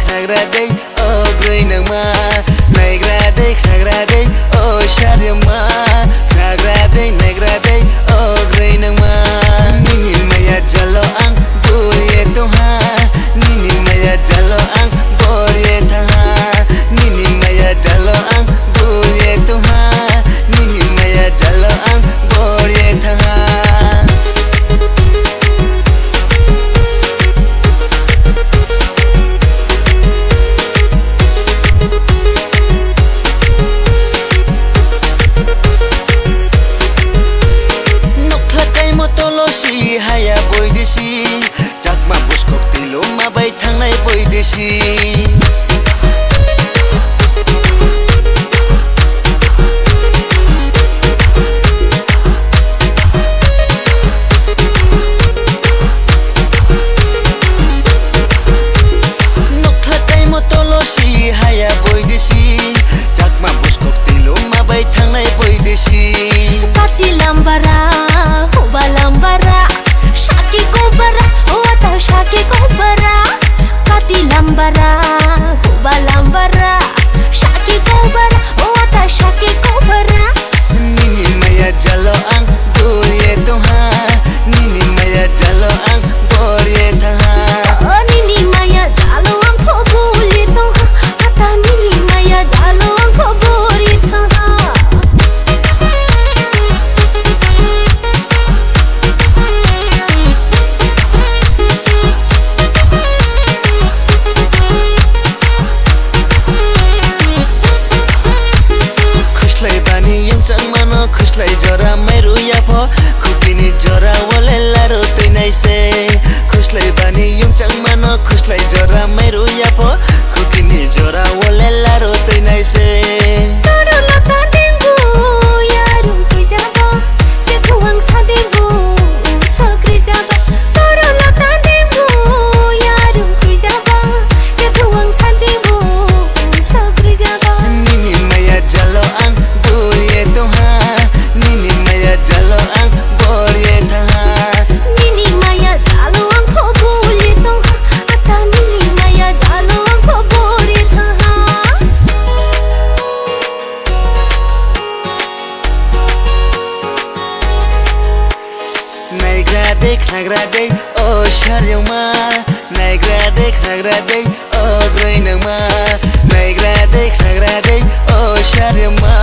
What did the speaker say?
खाग्रादै अग्रै नङमा नायग्रादै खाग्रादै ओ शार्यमा खाग्रादै नायग्रादै अग्रै नङमा निनि माया जलो आं बुरिए तोहा निनि माया जलो आं बोरिए थाहा निनि माया जलो आं बुरिए तोहा निनि माया जलो आं बोरिए थाहा haya boy desi jakma buskok tilo mabai thangnai boy desi nokhlakai motolosi haya boy desi jakma buskok tilo mabai thangnai boy desi kati lambara hoba lambara shaki kobara ota shaki kobara kati lambara hoba lambara shaki kobara ota shaki kobara nini maya jalo ang buriye toha nini maya jalo ang boriye taha nini maya jalo ang buriye toha ata nini maya jalo ang boriye taha खुशलाई जरा मेरो याफो खुकिनी जरा वले लारो तैनाइ से खुशलाई बानी युङचाङ मानो खुशलाई जरा मेरो याफो खुकिनी जरा वले लारो तैनाइ से तरो लता देंगो यारुं तुइजाबो से थुवां सादेंगो सक्रि जाबो तरो लता देंगो यारुं तुइजाबो से थुवां सादेंगो सक्रि जाबो निनि माया जलो आं बुरिए तोहा nini maya jalo ang boriye taha nini maya jalo ang boriye taha ata nini maya jalo ang boriye taha naigradei khagradei o sharyama naigradei khagradei o groi nangma naigradei khagradei o sharyama